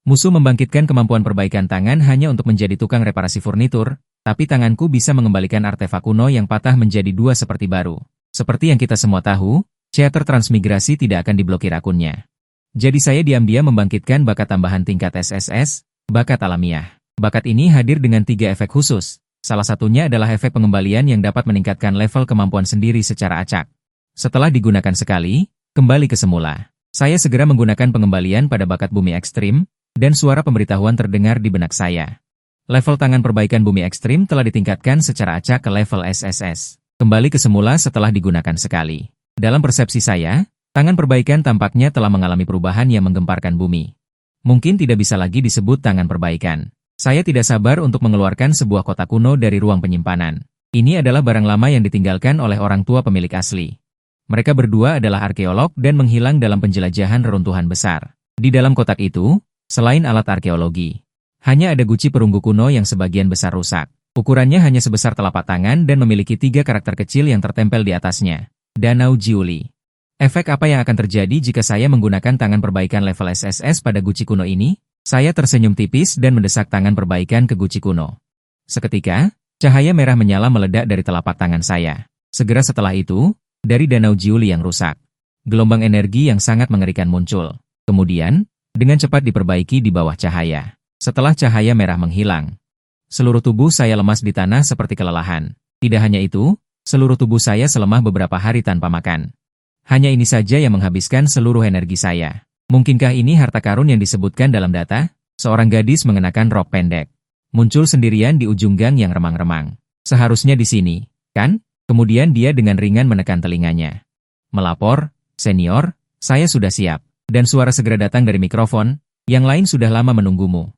Musuh membangkitkan kemampuan perbaikan tangan hanya untuk menjadi tukang reparasi furnitur, tapi tanganku bisa mengembalikan artefak kuno yang patah menjadi dua seperti baru. Seperti yang kita semua tahu, Theater Transmigrasi tidak akan diblokir akunnya. Jadi saya diam-diam membangkitkan bakat tambahan tingkat SSS, bakat alamiah. Bakat ini hadir dengan 3 efek khusus. Salah satunya adalah efek pengembalian yang dapat meningkatkan level kemampuan sendiri secara acak. Setelah digunakan sekali, kembali ke semula. Saya segera menggunakan pengembalian pada bakat bumi ekstrim, dan suara pemberitahuan terdengar di benak saya. Level tangan perbaikan bumi ekstrim telah ditingkatkan secara acak ke level SSS. Kembali ke semula setelah digunakan sekali. Dalam persepsi saya, tangan perbaikan tampaknya telah mengalami perubahan yang menggemparkan bumi. Mungkin tidak bisa lagi disebut tangan perbaikan. Saya tidak sabar untuk mengeluarkan sebuah kotak kuno dari ruang penyimpanan. Ini adalah barang lama yang ditinggalkan oleh orang tua pemilik asli. Mereka berdua adalah arkeolog dan menghilang dalam penjelajahan reruntuhan besar. Di dalam kotak itu, selain alat arkeologi, hanya ada guci perunggu kuno yang sebagian besar rusak. Ukurannya hanya sebesar telapak tangan dan memiliki 3 karakter kecil yang tertempel di atasnya. Danau Jiuli. Efek apa yang akan terjadi jika saya menggunakan tangan perbaikan level SSS pada guci kuno ini? Saya tersenyum tipis dan mendesak tangan perbaikan ke guci kuno. Seketika, cahaya merah menyala meledak dari telapak tangan saya. Segera setelah itu, dari Danau Jiuli yang rusak, gelombang energi yang sangat mengerikan muncul. Kemudian, dengan cepat diperbaiki di bawah cahaya. Setelah cahaya merah menghilang, seluruh tubuh saya lemas di tanah seperti kelelahan. Tidak hanya itu, seluruh tubuh saya selemah beberapa hari tanpa makan. Hanya ini saja yang menghabiskan seluruh energi saya. Mungkinkah ini harta karun yang disebutkan dalam data? Seorang gadis mengenakan rok pendek muncul sendirian di ujung gang yang remang-remang. Seharusnya di sini, kan? Kemudian dia dengan ringan menekan telinganya. Melapor, "Senior, saya sudah siap." Dan suara segera datang dari mikrofon, "Yang lain sudah lama menunggumu."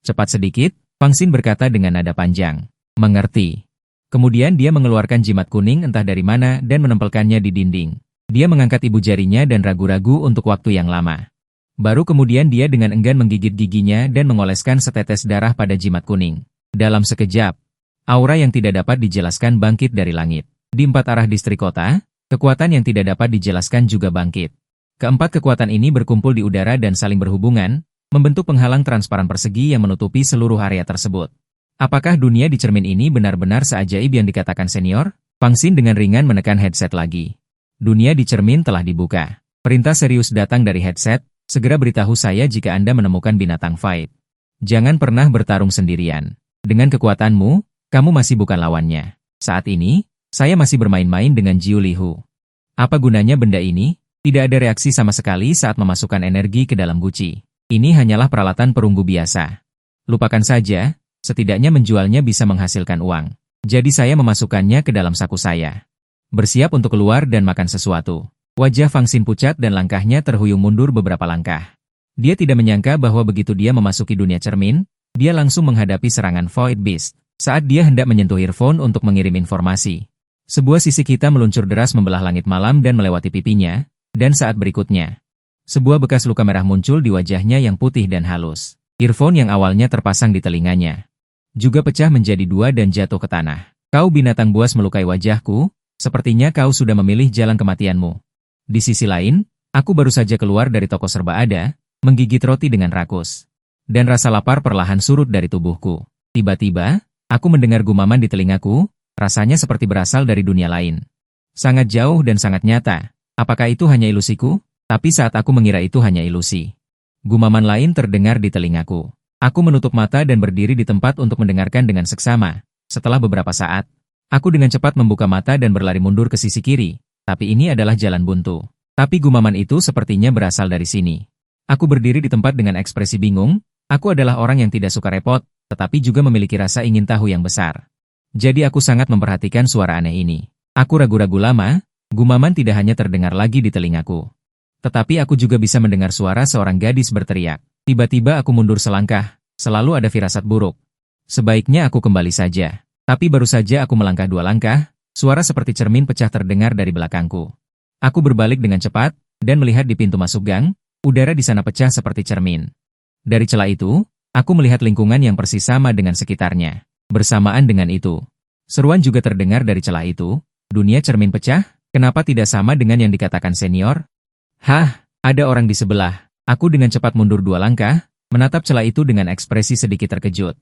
Cepat sedikit, Fangsin berkata dengan nada panjang. "Mengerti." Kemudian dia mengeluarkan jimat kuning entah dari mana dan menempelkannya di dinding. Dia mengangkat ibu jarinya dan ragu-ragu untuk waktu yang lama. Baru kemudian dia dengan enggan menggigit giginya dan mengoleskan setetes darah pada jimat kuning. Dalam sekejap, aura yang tidak dapat dijelaskan bangkit dari langit. Di 4 arah distrik kota, kekuatan yang tidak dapat dijelaskan juga bangkit. Keempat kekuatan ini berkumpul di udara dan saling berhubungan, membentuk penghalang transparan persegi yang menutupi seluruh area tersebut. Apakah dunia di cermin ini benar-benar seajaib yang dikatakan senior? Fangsin dengan ringan menekan headset lagi. Dunia di cermin telah dibuka. Perintah serius datang dari headset, segera beritahu saya jika Anda menemukan binatang fight. Jangan pernah bertarung sendirian. Dengan kekuatanmu, kamu masih bukan lawannya. Saat ini, saya masih bermain-main dengan Jiu Lihu. Apa gunanya benda ini? Tidak ada reaksi sama sekali saat memasukkan energi ke dalam guci. Ini hanyalah peralatan perunggu biasa. Lupakan saja, setidaknya menjualnya bisa menghasilkan uang. Jadi saya memasukkannya ke dalam saku saya. Bersiap untuk keluar dan makan sesuatu. Wajah Fangsin pucat dan langkahnya terhuyung mundur beberapa langkah. Dia tidak menyangka bahwa begitu dia memasuki dunia cermin, dia langsung menghadapi serangan Void Beast. Saat dia hendak menyentuh earphone untuk mengirim informasi, sebuah sisik hitam meluncur deras membelah langit malam dan melewati pipinya, dan saat berikutnya, sebuah bekas luka merah muncul di wajahnya yang putih dan halus. Earphone yang awalnya terpasang di telinganya juga pecah menjadi 2 dan jatuh ke tanah. "Kau binatang buas melukai wajahku, sepertinya kau sudah memilih jalan kematianmu." Di sisi lain, aku baru saja keluar dari toko serba ada, menggigit roti dengan rakus. Dan rasa lapar perlahan surut dari tubuhku. Tiba-tiba, aku mendengar gumaman di telingaku, rasanya seperti berasal dari dunia lain. Sangat jauh dan sangat nyata. Apakah itu hanya ilusiku? Tapi saat aku mengira itu hanya ilusi, gumaman lain terdengar di telingaku. Aku menutup mata dan berdiri di tempat untuk mendengarkan dengan seksama. Setelah beberapa saat, aku dengan cepat membuka mata dan berlari mundur ke sisi kiri. Tapi ini adalah jalan buntu. Tapi gumaman itu sepertinya berasal dari sini. Aku berdiri di tempat dengan ekspresi bingung. Aku adalah orang yang tidak suka repot, tetapi juga memiliki rasa ingin tahu yang besar. Jadi aku sangat memperhatikan suara aneh ini. Aku ragu-ragu lama, gumaman tidak hanya terdengar lagi di telingaku. Tetapi aku juga bisa mendengar suara seorang gadis berteriak. Tiba-tiba aku mundur selangkah, selalu ada firasat buruk. Sebaiknya aku kembali saja. Tapi baru saja aku melangkah 2 langkah, suara seperti cermin pecah terdengar dari belakangku. Aku berbalik dengan cepat, dan melihat di pintu masuk gang, udara di sana pecah seperti cermin. Dari celah itu, aku melihat lingkungan yang persis sama dengan sekitarnya. Bersamaan dengan itu, seruan juga terdengar dari celah itu. Dunia cermin pecah, kenapa tidak sama dengan yang dikatakan senior? Hah, ada orang di sebelah. Aku dengan cepat mundur 2 langkah, menatap celah itu dengan ekspresi sedikit terkejut.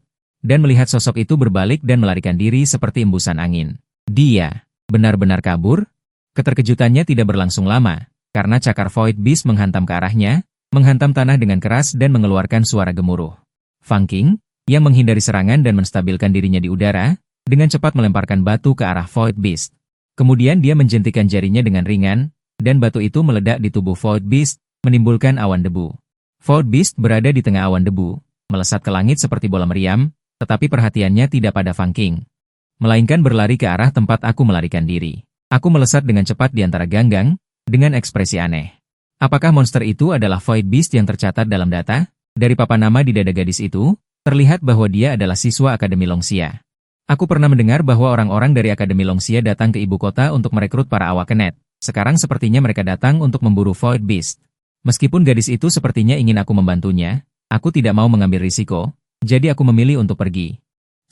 Dan melihat sosok itu berbalik dan melarikan diri seperti embusan angin. Dia benar-benar kabur? Keterkejutannya tidak berlangsung lama, karena cakar Void Beast menghantam ke arahnya, menghantam tanah dengan keras dan mengeluarkan suara gemuruh. Fang Qing, yang menghindari serangan dan menstabilkan dirinya di udara, dengan cepat melemparkan batu ke arah Void Beast. Kemudian dia menjentikan jarinya dengan ringan, dan batu itu meledak di tubuh Void Beast, menimbulkan awan debu. Void Beast berada di tengah awan debu, melesat ke langit seperti bola meriam, tetapi perhatiannya tidak pada Fang Qing, melainkan berlari ke arah tempat aku melarikan diri. Aku melesat dengan cepat di antara ganggang, dengan ekspresi aneh. Apakah monster itu adalah Void Beast yang tercatat dalam data? Dari papan nama di dada gadis itu, terlihat bahwa dia adalah siswa Akademi Longxia. Aku pernah mendengar bahwa orang-orang dari Akademi Longxia datang ke ibu kota untuk merekrut para Awakenet. Sekarang sepertinya mereka datang untuk memburu Void Beast. Meskipun gadis itu sepertinya ingin aku membantunya, aku tidak mau mengambil risiko, jadi aku memilih untuk pergi.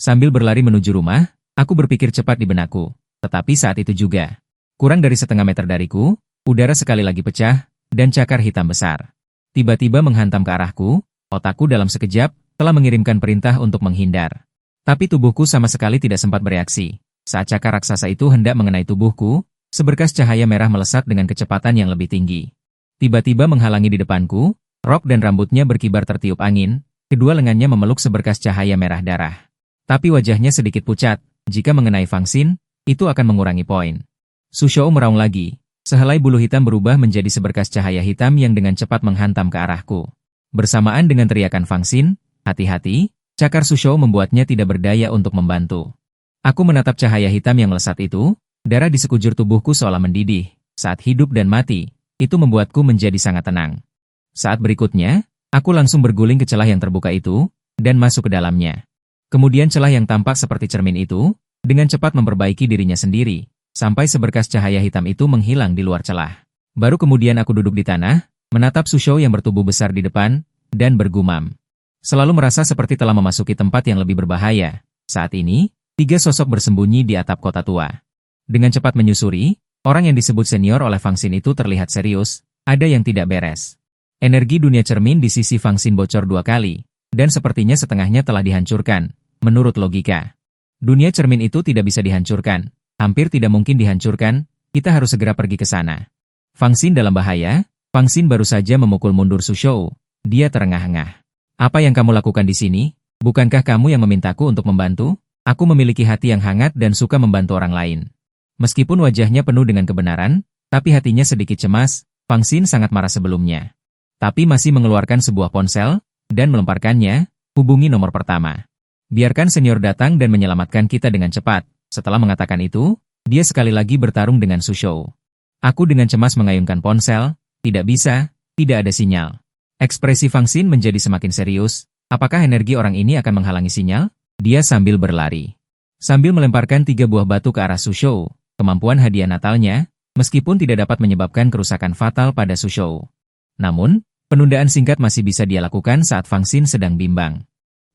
Sambil berlari menuju rumah, aku berpikir cepat di benakku. Tetapi saat itu juga, kurang dari setengah meter dariku, udara sekali lagi pecah, dan cakar hitam besar tiba-tiba menghantam ke arahku. Otakku dalam sekejap telah mengirimkan perintah untuk menghindar. Tapi tubuhku sama sekali tidak sempat bereaksi. Saat cakar raksasa itu hendak mengenai tubuhku, seberkas cahaya merah melesat dengan kecepatan yang lebih tinggi. Tiba-tiba menghalangi di depanku, rok dan rambutnya berkibar tertiup angin, kedua lengannya memeluk seberkas cahaya merah darah. Tapi wajahnya sedikit pucat, jika mengenai Fang Xin, itu akan mengurangi poin. Su Shou meraung lagi, sehelai bulu hitam berubah menjadi seberkas cahaya hitam yang dengan cepat menghantam ke arahku. Bersamaan dengan teriakan Fang Xin, hati-hati, cakar Su Shou membuatnya tidak berdaya untuk membantu. Aku menatap cahaya hitam yang melesat itu, darah di sekujur tubuhku seolah mendidih, saat hidup dan mati, itu membuatku menjadi sangat tenang. Saat berikutnya, aku langsung berguling ke celah yang terbuka itu, dan masuk ke dalamnya. Kemudian celah yang tampak seperti cermin itu, dengan cepat memperbaiki dirinya sendiri, sampai seberkas cahaya hitam itu menghilang di luar celah. Baru kemudian aku duduk di tanah, menatap Su Shou yang bertubuh besar di depan, dan bergumam. Selalu merasa seperti telah memasuki tempat yang lebih berbahaya. Saat ini, 3 sosok bersembunyi di atap kota tua. Dengan cepat menyusuri, orang yang disebut senior oleh Fang Xin itu terlihat serius, ada yang tidak beres. Energi dunia cermin di sisi Fang Xin bocor 2 kali, dan sepertinya setengahnya telah dihancurkan, menurut logika. Dunia cermin itu tidak bisa dihancurkan, hampir tidak mungkin dihancurkan, kita harus segera pergi ke sana. Fang Xin dalam bahaya, Fang Xin baru saja memukul mundur Su Shou, dia terengah-engah. Apa yang kamu lakukan di sini? Bukankah kamu yang memintaku untuk membantu? Aku memiliki hati yang hangat dan suka membantu orang lain. Meskipun wajahnya penuh dengan kebenaran, tapi hatinya sedikit cemas, Fang Xin sangat marah sebelumnya. Tapi masih mengeluarkan sebuah ponsel, dan melemparkannya, hubungi nomor pertama. Biarkan senior datang dan menyelamatkan kita dengan cepat. Setelah mengatakan itu, dia sekali lagi bertarung dengan Su Shou. Aku dengan cemas mengayunkan ponsel, tidak bisa, tidak ada sinyal. Ekspresi Fang Xin menjadi semakin serius, apakah energi orang ini akan menghalangi sinyal? Dia sambil berlari. Sambil melemparkan 3 buah batu ke arah Su Shou, kemampuan hadiah Natalnya, meskipun tidak dapat menyebabkan kerusakan fatal pada Su Shou. Namun, penundaan singkat masih bisa dia lakukan saat Fang Xin sedang bimbang.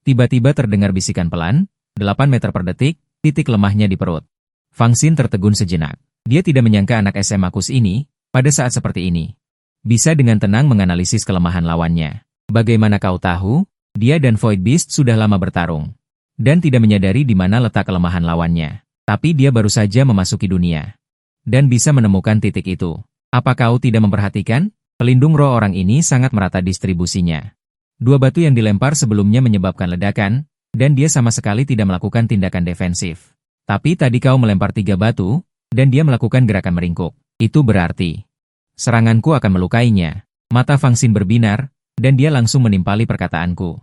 Tiba-tiba terdengar bisikan pelan, 8 meter per detik, titik lemahnya di perut. Fang Xin tertegun sejenak. Dia tidak menyangka anak SMA Kus ini, pada saat seperti ini, bisa dengan tenang menganalisis kelemahan lawannya. Bagaimana kau tahu? Dia dan Void Beast sudah lama bertarung, dan tidak menyadari di mana letak kelemahan lawannya. Tapi dia baru saja memasuki dunia, dan bisa menemukan titik itu. Apa kau tidak memperhatikan? Pelindung roh orang ini sangat merata distribusinya. 2 batu yang dilempar sebelumnya menyebabkan ledakan, dan dia sama sekali tidak melakukan tindakan defensif. Tapi tadi kau melempar 3 batu, dan dia melakukan gerakan meringkuk. Itu berarti seranganku akan melukainya. Mata Fang Xin berbinar, dan dia langsung menimpali perkataanku.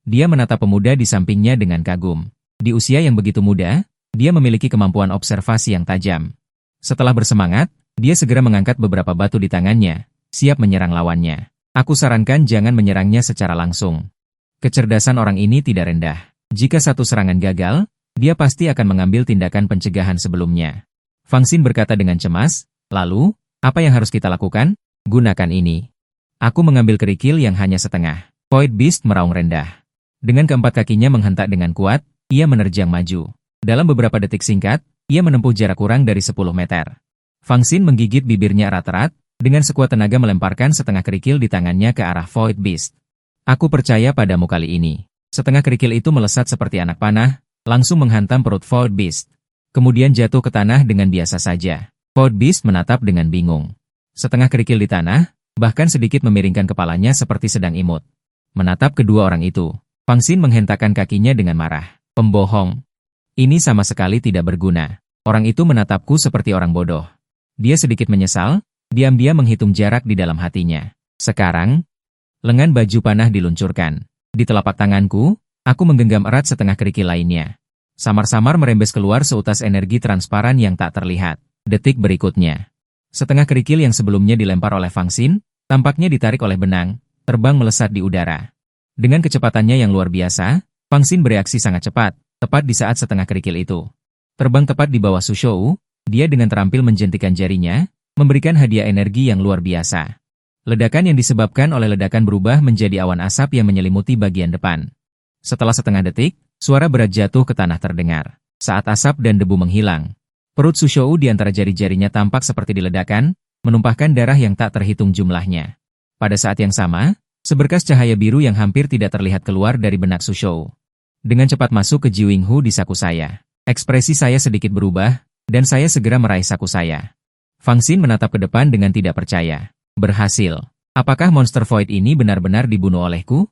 Dia menatap pemuda di sampingnya dengan kagum. Di usia yang begitu muda, dia memiliki kemampuan observasi yang tajam. Setelah bersemangat, dia segera mengangkat beberapa batu di tangannya, siap menyerang lawannya. Aku sarankan jangan menyerangnya secara langsung. Kecerdasan orang ini tidak rendah. Jika satu serangan gagal, dia pasti akan mengambil tindakan pencegahan sebelumnya. Fang Xin berkata dengan cemas, lalu, apa yang harus kita lakukan? Gunakan ini. Aku mengambil kerikil yang hanya setengah. Void Beast meraung rendah. Dengan keempat kakinya menghentak dengan kuat, ia menerjang maju. Dalam beberapa detik singkat, ia menempuh jarak kurang dari 10 meter. Fang Xin menggigit bibirnya erat-erat, dengan sekuat tenaga melemparkan setengah kerikil di tangannya ke arah Void Beast. Aku percaya padamu kali ini. Setengah kerikil itu melesat seperti anak panah, langsung menghantam perut Void Beast. Kemudian jatuh ke tanah dengan biasa saja. Void Beast menatap dengan bingung. Setengah kerikil di tanah, bahkan sedikit memiringkan kepalanya seperti sedang imut. Menatap kedua orang itu, Fang Xin menghentakkan kakinya dengan marah. Pembohong. Ini sama sekali tidak berguna. Orang itu menatapku seperti orang bodoh. Dia sedikit menyesal, diam-diam menghitung jarak di dalam hatinya. Sekarang, lengan baju panah diluncurkan. Di telapak tanganku, aku menggenggam erat setengah kerikil lainnya. Samar-samar merembes keluar seutas energi transparan yang tak terlihat. Detik berikutnya, setengah kerikil yang sebelumnya dilempar oleh Fang Xin, tampaknya ditarik oleh benang, terbang melesat di udara. Dengan kecepatannya yang luar biasa, Fang Xin bereaksi sangat cepat, tepat di saat setengah kerikil itu terbang tepat di bawah Su Shou, dia dengan terampil menjentikan jarinya, memberikan hadiah energi yang luar biasa. Ledakan yang disebabkan oleh ledakan berubah menjadi awan asap yang menyelimuti bagian depan. Setelah setengah detik, suara berat jatuh ke tanah terdengar. Saat asap dan debu menghilang, perut Su Shou di antara jari-jarinya tampak seperti diledakkan, menumpahkan darah yang tak terhitung jumlahnya. Pada saat yang sama, seberkas cahaya biru yang hampir tidak terlihat keluar dari benak Su Shou. Dengan cepat masuk ke Ji Winghu di saku saya. Ekspresi saya sedikit berubah, dan saya segera meraih saku saya. Fang Xin menatap ke depan dengan tidak percaya. Berhasil. Apakah monster Void ini benar-benar dibunuh olehku?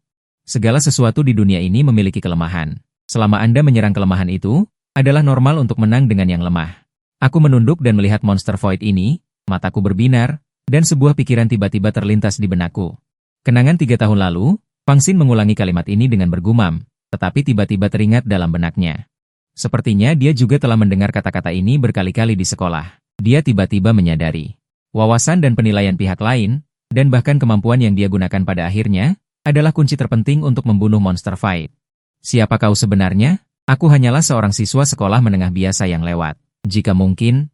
Segala sesuatu di dunia ini memiliki kelemahan. Selama Anda menyerang kelemahan itu, adalah normal untuk menang dengan yang lemah. Aku menunduk dan melihat monster Void ini, mataku berbinar, dan sebuah pikiran tiba-tiba terlintas di benakku. Kenangan 3 tahun lalu, Fang Xin mengulangi kalimat ini dengan bergumam, tetapi tiba-tiba teringat dalam benaknya. Sepertinya dia juga telah mendengar kata-kata ini berkali-kali di sekolah. Dia tiba-tiba menyadari. Wawasan dan penilaian pihak lain, dan bahkan kemampuan yang dia gunakan pada akhirnya, adalah kunci terpenting untuk membunuh monster Void. Siapa kau sebenarnya? Aku hanyalah seorang siswa sekolah menengah biasa yang lewat. Jika mungkin,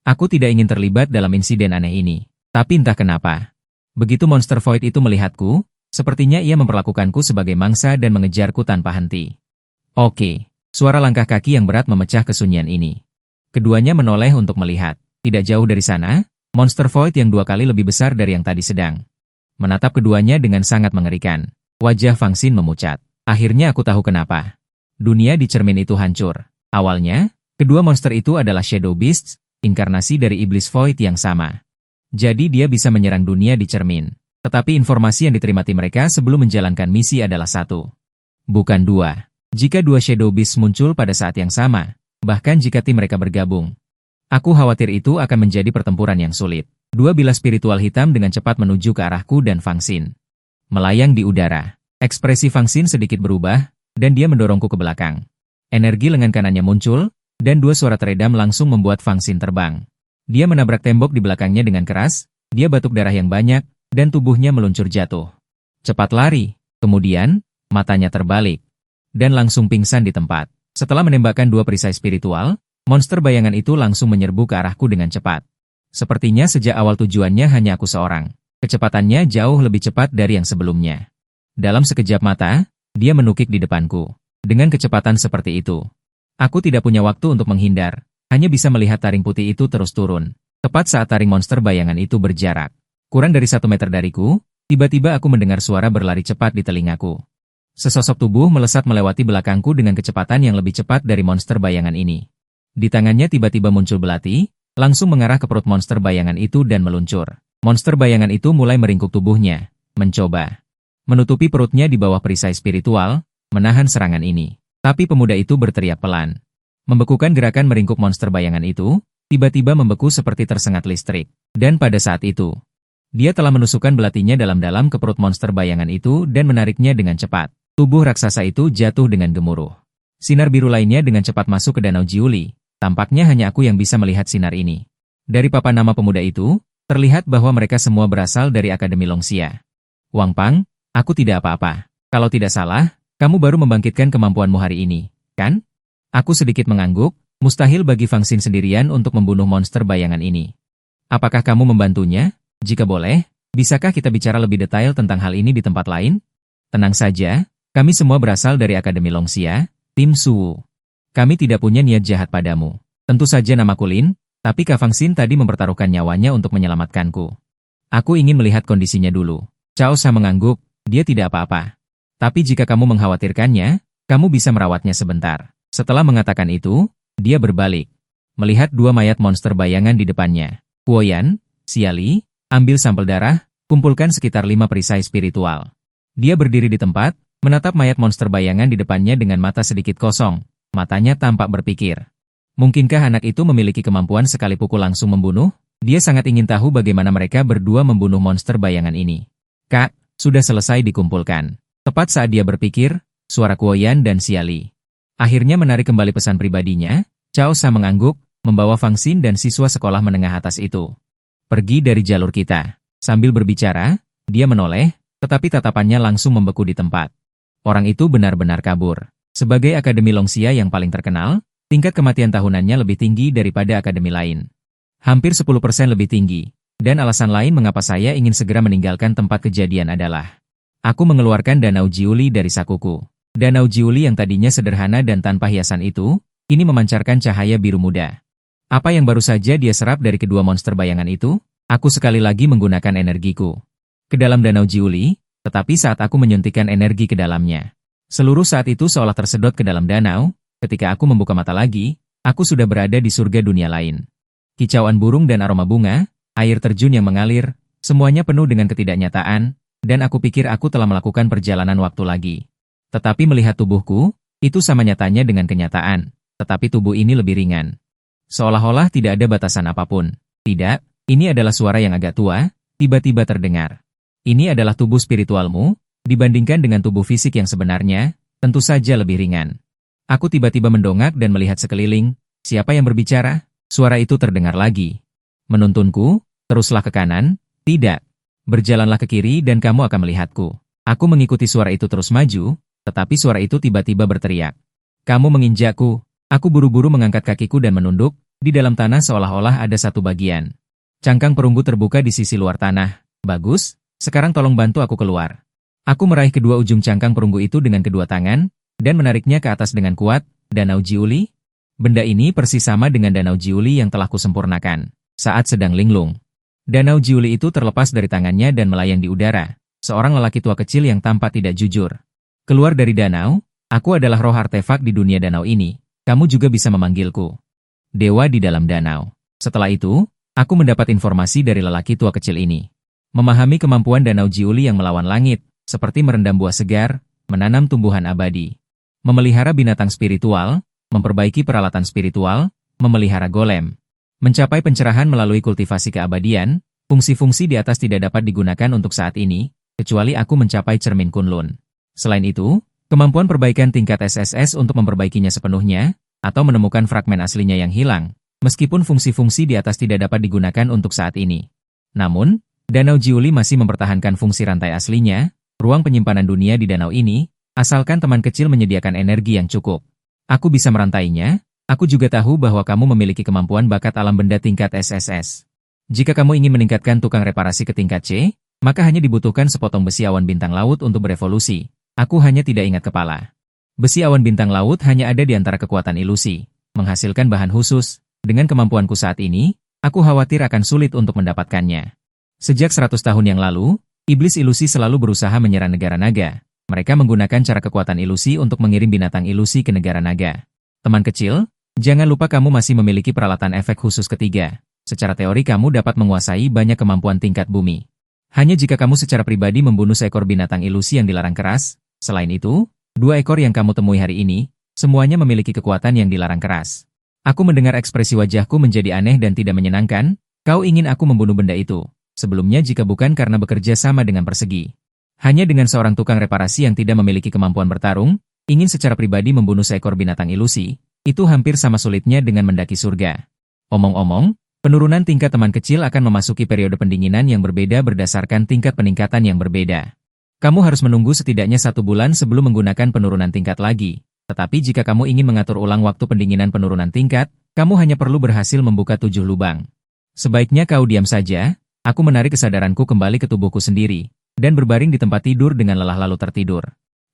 aku tidak ingin terlibat dalam insiden aneh ini. Tapi entah kenapa. Begitu monster Void itu melihatku, sepertinya ia memperlakukanku sebagai mangsa dan mengejarku tanpa henti. Oke, suara langkah kaki yang berat memecah kesunyian ini. Keduanya menoleh untuk melihat. Tidak jauh dari sana, monster Void yang 2 kali lebih besar dari yang tadi sedang menatap keduanya dengan sangat mengerikan. Wajah Fang Xin memucat. Akhirnya aku tahu kenapa. Dunia di cermin itu hancur. Awalnya, kedua monster itu adalah Shadow Beasts, inkarnasi dari iblis Void yang sama. Jadi dia bisa menyerang dunia di cermin. Tetapi informasi yang diterima tim mereka sebelum menjalankan misi adalah 1. Bukan 2. Jika 2 Shadow Beasts muncul pada saat yang sama, bahkan jika tim mereka bergabung, aku khawatir itu akan menjadi pertempuran yang sulit. 2 bilah spiritual hitam dengan cepat menuju ke arahku dan Fang Xin. Melayang di udara. Ekspresi Fang Xin sedikit berubah, dan dia mendorongku ke belakang. Energi lengan kanannya muncul, dan 2 suara teredam langsung membuat Fang Xin terbang. Dia menabrak tembok di belakangnya dengan keras, dia batuk darah yang banyak, dan tubuhnya meluncur jatuh. Cepat lari. Kemudian, matanya terbalik, dan langsung pingsan di tempat. Setelah menembakkan 2 perisai spiritual, monster bayangan itu langsung menyerbu ke arahku dengan cepat. Sepertinya sejak awal tujuannya hanya aku seorang. Kecepatannya jauh lebih cepat dari yang sebelumnya. Dalam sekejap mata, dia menukik di depanku. Dengan kecepatan seperti itu, aku tidak punya waktu untuk menghindar, hanya bisa melihat taring putih itu terus turun. Tepat saat taring monster bayangan itu berjarak kurang dari 1 meter dariku, tiba-tiba aku mendengar suara berlari cepat di telingaku. Sesosok tubuh melesat melewati belakangku dengan kecepatan yang lebih cepat dari monster bayangan ini. Di tangannya tiba-tiba muncul belati, langsung mengarah ke perut monster bayangan itu dan meluncur. Monster bayangan itu mulai meringkuk tubuhnya, mencoba menutupi perutnya di bawah perisai spiritual, menahan serangan ini. Tapi pemuda itu berteriak pelan. Membekukan gerakan meringkuk monster bayangan itu, tiba-tiba membeku seperti tersengat listrik. Dan pada saat itu, dia telah menusukkan belatinya dalam-dalam ke perut monster bayangan itu dan menariknya dengan cepat. Tubuh raksasa itu jatuh dengan gemuruh. Sinar biru lainnya dengan cepat masuk ke Danau Jiuli. Tampaknya hanya aku yang bisa melihat sinar ini. Dari papan nama pemuda itu, terlihat bahwa mereka semua berasal dari Akademi Longxia. Wang Pang, aku tidak apa-apa. Kalau tidak salah, kamu baru membangkitkan kemampuanmu hari ini, kan? Aku sedikit mengangguk, mustahil bagi Fang Xin sendirian untuk membunuh monster bayangan ini. Apakah kamu membantunya? Jika boleh, bisakah kita bicara lebih detail tentang hal ini di tempat lain? Tenang saja, kami semua berasal dari Akademi Longxia, tim Suwu. Kami tidak punya niat jahat padamu. Tentu saja namaku Lin, tapi Kak Fang Xin tadi mempertaruhkan nyawanya untuk menyelamatkanku. Aku ingin melihat kondisinya dulu. Cao Sa mengangguk, dia tidak apa-apa. Tapi jika kamu mengkhawatirkannya, kamu bisa merawatnya sebentar. Setelah mengatakan itu, dia berbalik. Melihat dua mayat monster bayangan di depannya. Guoyan, Xiali, ambil sampel darah, kumpulkan sekitar 5 perisai spiritual. Dia berdiri di tempat, menatap mayat monster bayangan di depannya dengan mata sedikit kosong. Matanya tampak berpikir. Mungkinkah anak itu memiliki kemampuan sekali pukul langsung membunuh? Dia sangat ingin tahu bagaimana mereka berdua membunuh monster bayangan ini. Kak, sudah selesai dikumpulkan. Tepat saat dia berpikir, suara Guoyan dan Xiali akhirnya menarik kembali pesan pribadinya. Cao Sa mengangguk, membawa Fang Xin dan siswa sekolah menengah atas itu. Pergi dari jalur kita. Sambil berbicara, dia menoleh, tetapi tatapannya langsung membeku di tempat. Orang itu benar-benar kabur. Sebagai akademi Longxia yang paling terkenal, tingkat kematian tahunannya lebih tinggi daripada akademi lain. Hampir 10% lebih tinggi. Dan alasan lain mengapa saya ingin segera meninggalkan tempat kejadian adalah aku mengeluarkan danau Jiuli dari sakuku. Danau Jiuli yang tadinya sederhana dan tanpa hiasan itu, ini memancarkan cahaya biru muda. Apa yang baru saja dia serap dari kedua monster bayangan itu? Aku sekali lagi menggunakan energiku ke dalam danau Jiuli, tetapi saat aku menyuntikkan energi ke dalamnya, seluruh saat itu seolah tersedot ke dalam danau. Ketika aku membuka mata lagi, aku sudah berada di surga dunia lain. Kicauan burung dan aroma bunga, air terjun yang mengalir, semuanya penuh dengan ketidaknyataan, dan aku pikir aku telah melakukan perjalanan waktu lagi. Tetapi melihat tubuhku, itu sama nyatanya dengan kenyataan, tetapi tubuh ini lebih ringan. Seolah-olah tidak ada batasan apapun. Tidak, ini adalah suara yang agak tua, tiba-tiba terdengar. Ini adalah tubuh spiritualmu, dibandingkan dengan tubuh fisik yang sebenarnya, tentu saja lebih ringan. Aku tiba-tiba mendongak dan melihat sekeliling. Siapa yang berbicara? Suara itu terdengar lagi. Menuntunku, teruslah ke kanan. Tidak. Berjalanlah ke kiri dan kamu akan melihatku. Aku mengikuti suara itu terus maju, tetapi suara itu tiba-tiba berteriak. Kamu menginjakku. Aku buru-buru mengangkat kakiku dan menunduk. Di dalam tanah seolah-olah ada satu bagian cangkang perunggu terbuka di sisi luar tanah. Bagus, sekarang tolong bantu aku keluar. Aku meraih kedua ujung cangkang perunggu itu dengan kedua tangan, dan menariknya ke atas dengan kuat. Danau Jiuli? Benda ini persis sama dengan danau Jiuli yang telah kusempurnakan saat sedang linglung. Danau Jiuli itu terlepas dari tangannya dan melayang di udara. Seorang lelaki tua kecil yang tampak tidak jujur. Keluar dari danau, aku adalah roh artefak di dunia danau ini. Kamu juga bisa memanggilku Dewa di dalam danau. Setelah itu, aku mendapat informasi dari lelaki tua kecil ini. Memahami kemampuan danau Jiuli yang melawan langit, seperti merendam buah segar, menanam tumbuhan abadi, memelihara binatang spiritual, memperbaiki peralatan spiritual, memelihara golem, mencapai pencerahan melalui kultivasi keabadian. Fungsi-fungsi di atas tidak dapat digunakan untuk saat ini, kecuali aku mencapai cermin Kunlun. Selain itu, kemampuan perbaikan tingkat SSS untuk memperbaikinya sepenuhnya, atau menemukan fragmen aslinya yang hilang, meskipun fungsi-fungsi di atas tidak dapat digunakan untuk saat ini. Namun, Danau Jiuli masih mempertahankan fungsi rantai aslinya, ruang penyimpanan dunia di danau ini, asalkan teman kecil menyediakan energi yang cukup. Aku bisa merantainya. Aku juga tahu bahwa kamu memiliki kemampuan bakat alam benda tingkat SSS. Jika kamu ingin meningkatkan tukang reparasi ke tingkat C, maka hanya dibutuhkan sepotong besi awan bintang laut untuk berevolusi. Aku hanya tidak ingat kepala. Besi awan bintang laut hanya ada di antara kekuatan ilusi, menghasilkan bahan khusus. Dengan kemampuanku saat ini, aku khawatir akan sulit untuk mendapatkannya. Sejak 100 tahun yang lalu, iblis ilusi selalu berusaha menyerang negara naga. Mereka menggunakan cara kekuatan ilusi untuk mengirim binatang ilusi ke negara naga. Teman kecil, jangan lupa kamu masih memiliki peralatan efek khusus ketiga. Secara teori kamu dapat menguasai banyak kemampuan tingkat bumi. Hanya jika kamu secara pribadi membunuh seekor binatang ilusi yang dilarang keras. Selain itu, 2 ekor yang kamu temui hari ini, semuanya memiliki kekuatan yang dilarang keras. Aku mendengar ekspresi wajahku menjadi aneh dan tidak menyenangkan. Kau ingin aku membunuh benda itu. Sebelumnya jika bukan karena bekerja sama dengan persegi. Hanya dengan seorang tukang reparasi yang tidak memiliki kemampuan bertarung, ingin secara pribadi membunuh seekor binatang ilusi, itu hampir sama sulitnya dengan mendaki surga. Omong-omong, penurunan tingkat teman kecil akan memasuki periode pendinginan yang berbeda berdasarkan tingkat peningkatan yang berbeda. Kamu harus menunggu setidaknya 1 bulan sebelum menggunakan penurunan tingkat lagi. Tetapi jika kamu ingin mengatur ulang waktu pendinginan penurunan tingkat, kamu hanya perlu berhasil membuka 7 lubang. Sebaiknya kau diam saja. Aku menarik kesadaranku kembali ke tubuhku sendiri, dan berbaring di tempat tidur dengan lelah lalu tertidur.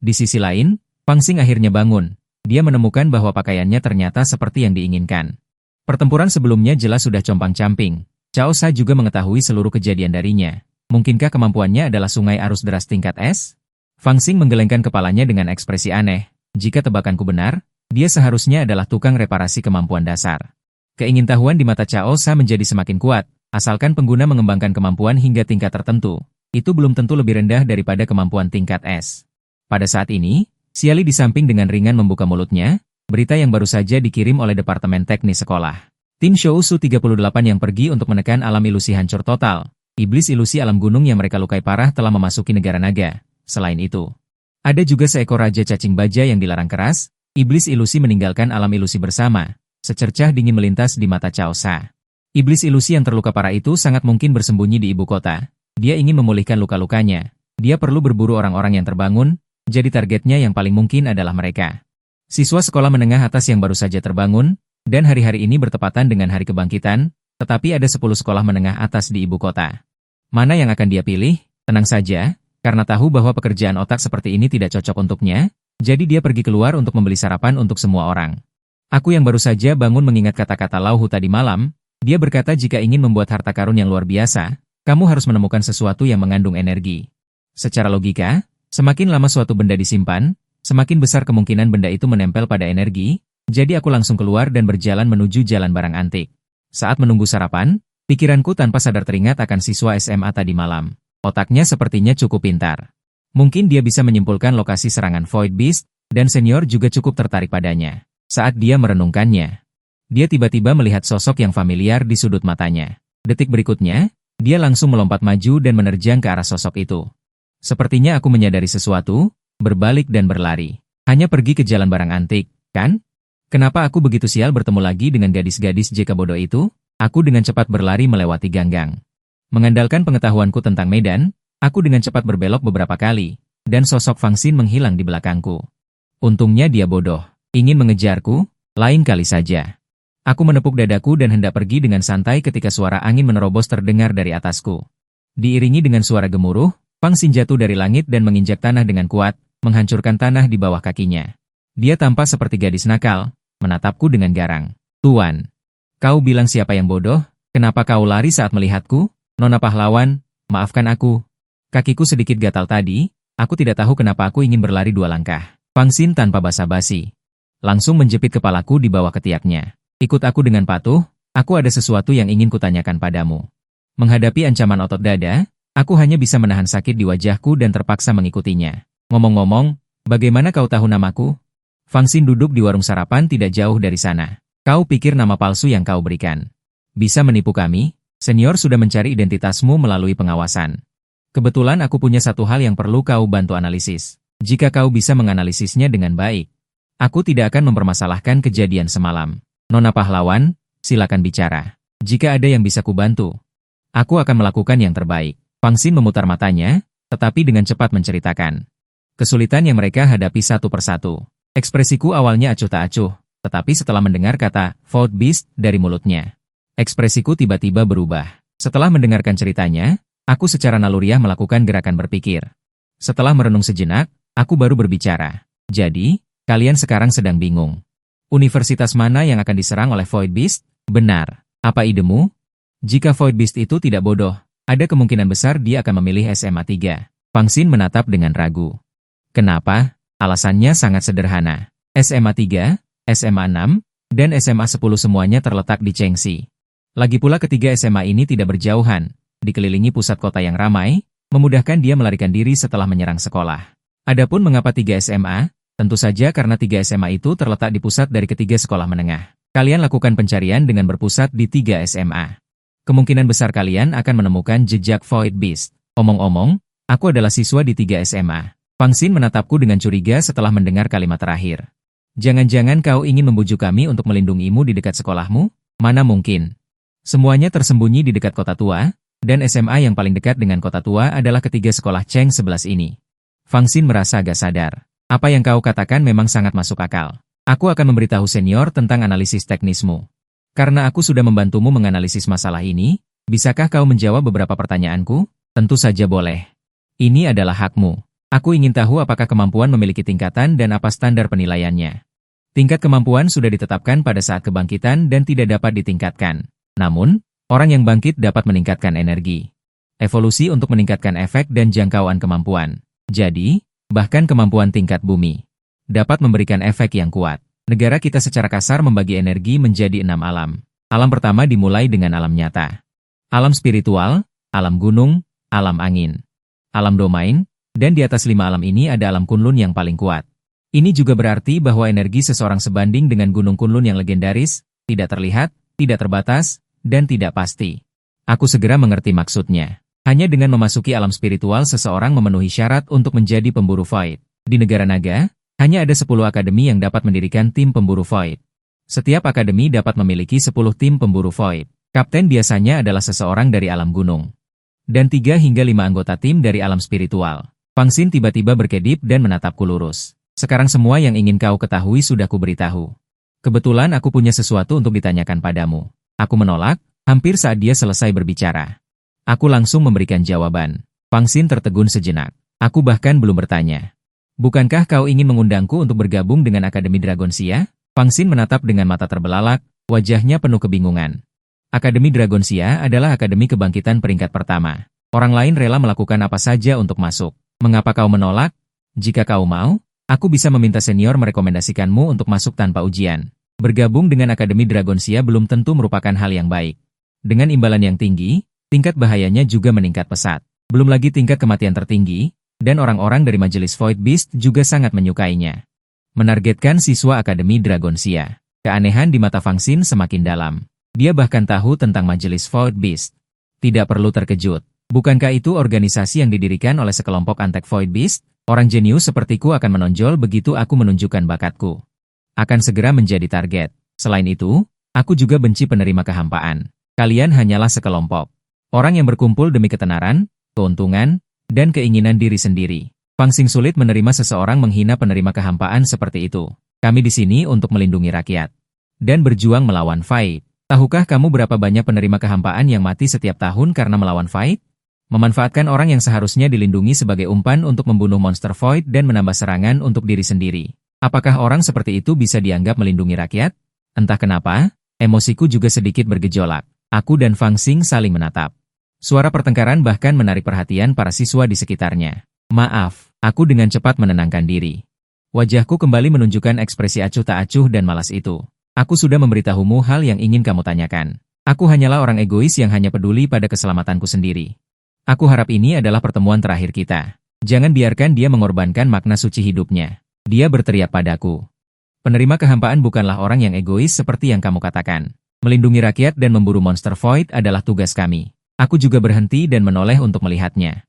Di sisi lain, Fang Xin akhirnya bangun. Dia menemukan bahwa pakaiannya ternyata seperti yang diinginkan. Pertempuran sebelumnya jelas sudah compang-camping. Cao Sa juga mengetahui seluruh kejadian darinya. Mungkinkah kemampuannya adalah sungai arus deras tingkat es? Fang Xing menggelengkan kepalanya dengan ekspresi aneh. Jika tebakanku benar, dia seharusnya adalah tukang reparasi kemampuan dasar. Keingintahuan di mata Cao Sa menjadi semakin kuat, asalkan pengguna mengembangkan kemampuan hingga tingkat tertentu. Itu belum tentu lebih rendah daripada kemampuan tingkat S. Pada saat ini, Xiali di samping dengan ringan membuka mulutnya, berita yang baru saja dikirim oleh Departemen Teknis Sekolah. Tim Shousu 38 yang pergi untuk menekan alam ilusi hancur total. Iblis ilusi alam gunung yang mereka lukai parah telah memasuki negara naga. Selain itu, ada juga seekor raja cacing baja yang dilarang keras. Iblis ilusi meninggalkan alam ilusi bersama. Secercah dingin melintas di mata Cao Sa. Iblis ilusi yang terluka parah itu sangat mungkin bersembunyi di ibu kota. Dia ingin memulihkan luka-lukanya. Dia perlu berburu orang-orang yang terbangun, jadi targetnya yang paling mungkin adalah mereka. Siswa sekolah menengah atas yang baru saja terbangun, dan hari-hari ini bertepatan dengan hari kebangkitan, tetapi ada 10 sekolah menengah atas di ibu kota. Mana yang akan dia pilih? Tenang saja, karena tahu bahwa pekerjaan otak seperti ini tidak cocok untuknya, jadi dia pergi keluar untuk membeli sarapan untuk semua orang. Aku yang baru saja bangun mengingat kata-kata Lau Hu tadi malam, dia berkata jika ingin membuat harta karun yang luar biasa, kamu harus menemukan sesuatu yang mengandung energi. Secara logika, semakin lama suatu benda disimpan, semakin besar kemungkinan benda itu menempel pada energi. Jadi aku langsung keluar dan berjalan menuju jalan barang antik. Saat menunggu sarapan, pikiranku tanpa sadar teringat akan siswa SMA tadi malam. Otaknya sepertinya cukup pintar. Mungkin dia bisa menyimpulkan lokasi serangan Void Beast, dan senior juga cukup tertarik padanya. Saat dia merenungkannya, dia tiba-tiba melihat sosok yang familiar di sudut matanya. Detik berikutnya, dia langsung melompat maju dan menerjang ke arah sosok itu. Sepertinya aku menyadari sesuatu, berbalik dan berlari. Hanya pergi ke jalan barang antik, kan? Kenapa aku begitu sial bertemu lagi dengan gadis-gadis JK bodoh itu? Aku dengan cepat berlari melewati ganggang. Mengandalkan pengetahuanku tentang medan, aku dengan cepat berbelok beberapa kali, dan sosok Fang Xin menghilang di belakangku. Untungnya dia bodoh. Ingin mengejarku? Lain kali saja. Aku menepuk dadaku dan hendak pergi dengan santai ketika suara angin menerobos terdengar dari atasku. Diiringi dengan suara gemuruh, Fang Xin jatuh dari langit dan menginjak tanah dengan kuat, menghancurkan tanah di bawah kakinya. Dia tampak seperti gadis nakal, menatapku dengan garang. Tuan, kau bilang siapa yang bodoh? Kenapa kau lari saat melihatku? Nona pahlawan, maafkan aku. Kakiku sedikit gatal tadi, aku tidak tahu kenapa aku ingin berlari 2 langkah. Fang Xin tanpa basa-basi langsung menjepit kepalaku di bawah ketiaknya. Ikut aku dengan patuh, aku ada sesuatu yang ingin kutanyakan padamu. Menghadapi ancaman otot dada, aku hanya bisa menahan sakit di wajahku dan terpaksa mengikutinya. Ngomong-ngomong, bagaimana kau tahu namaku? Fang Xin duduk di warung sarapan tidak jauh dari sana. Kau pikir nama palsu yang kau berikan bisa menipu kami? Senior sudah mencari identitasmu melalui pengawasan. Kebetulan aku punya satu hal yang perlu kau bantu analisis. Jika kau bisa menganalisisnya dengan baik, aku tidak akan mempermasalahkan kejadian semalam. Nona pahlawan, silakan bicara. Jika ada yang bisa kubantu, aku akan melakukan yang terbaik. Fang Xin memutar matanya, tetapi dengan cepat menceritakan kesulitan yang mereka hadapi satu persatu. Ekspresiku awalnya acuh tak acuh, tetapi setelah mendengar kata Void Beast dari mulutnya, ekspresiku tiba-tiba berubah. Setelah mendengarkan ceritanya, aku secara naluriah melakukan gerakan berpikir. Setelah merenung sejenak, aku baru berbicara. Jadi, kalian sekarang sedang bingung. Universitas mana yang akan diserang oleh Void Beast? Benar. Apa idemu? Jika Void Beast itu tidak bodoh, ada kemungkinan besar dia akan memilih SMA 3. Fang Xin menatap dengan ragu. Kenapa? Alasannya sangat sederhana. SMA 3, SMA 6, dan SMA 10 semuanya terletak di Chengxi. Lagi pula ketiga SMA ini tidak berjauhan, dikelilingi pusat kota yang ramai, memudahkan dia melarikan diri setelah menyerang sekolah. Adapun mengapa 3 SMA? Tentu saja karena 3 SMA itu terletak di pusat dari ketiga sekolah menengah. Kalian lakukan pencarian dengan berpusat di 3 SMA. Kemungkinan besar kalian akan menemukan jejak Void Beast. Omong-omong, aku adalah siswa di 3 SMA. Fang Xin menatapku dengan curiga setelah mendengar kalimat terakhir. Jangan-jangan kau ingin membujuk kami untuk melindungimu di dekat sekolahmu? Mana mungkin. Semuanya tersembunyi di dekat kota tua, dan SMA yang paling dekat dengan kota tua adalah ketiga sekolah Cheng 11 ini. Fang Xin merasa agak sadar. Apa yang kau katakan memang sangat masuk akal. Aku akan memberitahu senior tentang analisis teknismu. Karena aku sudah membantumu menganalisis masalah ini, bisakah kau menjawab beberapa pertanyaanku? Tentu saja boleh. Ini adalah hakmu. Aku ingin tahu apakah kemampuan memiliki tingkatan dan apa standar penilaiannya. Tingkat kemampuan sudah ditetapkan pada saat kebangkitan dan tidak dapat ditingkatkan. Namun, orang yang bangkit dapat meningkatkan energi. Evolusi untuk meningkatkan efek dan jangkauan kemampuan. Jadi, Bahkan kemampuan tingkat bumi dapat memberikan efek yang kuat. Negara kita secara kasar membagi energi menjadi 6 alam. Alam pertama dimulai dengan alam nyata. Alam spiritual, alam gunung, alam angin, alam domain, dan di atas 5 alam ini ada alam Kunlun yang paling kuat. Ini juga berarti bahwa energi seseorang sebanding dengan gunung Kunlun yang legendaris, tidak terlihat, tidak terbatas, dan tidak pasti. Aku segera mengerti maksudnya. Hanya dengan memasuki alam spiritual seseorang memenuhi syarat untuk menjadi pemburu void. Di negara naga, hanya ada 10 akademi yang dapat mendirikan tim pemburu void. Setiap akademi dapat memiliki 10 tim pemburu void. Kapten biasanya adalah seseorang dari alam gunung. Dan 3 hingga 5 anggota tim dari alam spiritual. Fang Xin tiba-tiba berkedip dan menatapku lurus. Sekarang semua yang ingin kau ketahui sudah kuberitahu. Kebetulan aku punya sesuatu untuk ditanyakan padamu. Aku menolak, hampir saat dia selesai berbicara. Aku langsung memberikan jawaban. Fang Xin tertegun sejenak. Aku bahkan belum bertanya. Bukankah kau ingin mengundangku untuk bergabung dengan Akademi Dragonsia? Fang Xin menatap dengan mata terbelalak, wajahnya penuh kebingungan. Akademi Dragonsia adalah akademi kebangkitan peringkat pertama. Orang lain rela melakukan apa saja untuk masuk. Mengapa kau menolak? Jika kau mau, aku bisa meminta senior merekomendasikanmu untuk masuk tanpa ujian. Bergabung dengan Akademi Dragonsia belum tentu merupakan hal yang baik. Dengan imbalan yang tinggi, tingkat bahayanya juga meningkat pesat. Belum lagi tingkat kematian tertinggi, dan orang-orang dari Majelis Void Beast juga sangat menyukainya. Menargetkan siswa Akademi Dragonsia. Keanehan di mata Fang Xin semakin dalam. Dia bahkan tahu tentang Majelis Void Beast. Tidak perlu terkejut. Bukankah itu organisasi yang didirikan oleh sekelompok antek Void Beast? Orang jenius sepertiku akan menonjol begitu aku menunjukkan bakatku. Akan segera menjadi target. Selain itu, aku juga benci penerima kehampaan. Kalian hanyalah sekelompok orang yang berkumpul demi ketenaran, keuntungan, dan keinginan diri sendiri. Fang Xin sulit menerima seseorang menghina penerima kehampaan seperti itu. Kami di sini untuk melindungi rakyat dan berjuang melawan Fight. Tahukah kamu berapa banyak penerima kehampaan yang mati setiap tahun karena melawan Fight? Memanfaatkan orang yang seharusnya dilindungi sebagai umpan untuk membunuh monster Void dan menambah serangan untuk diri sendiri. Apakah orang seperti itu bisa dianggap melindungi rakyat? Entah kenapa, emosiku juga sedikit bergejolak. Aku dan Fang Xin saling menatap. Suara pertengkaran bahkan menarik perhatian para siswa di sekitarnya. Maaf, aku dengan cepat menenangkan diri. Wajahku kembali menunjukkan ekspresi acuh tak acuh dan malas itu. Aku sudah memberitahumu hal yang ingin kamu tanyakan. Aku hanyalah orang egois yang hanya peduli pada keselamatanku sendiri. Aku harap ini adalah pertemuan terakhir kita. Jangan biarkan dia mengorbankan makna suci hidupnya. Dia berteriak padaku. Penerima kehampaan bukanlah orang yang egois seperti yang kamu katakan. Melindungi rakyat dan memburu monster Void adalah tugas kami. Aku juga berhenti dan menoleh untuk melihatnya.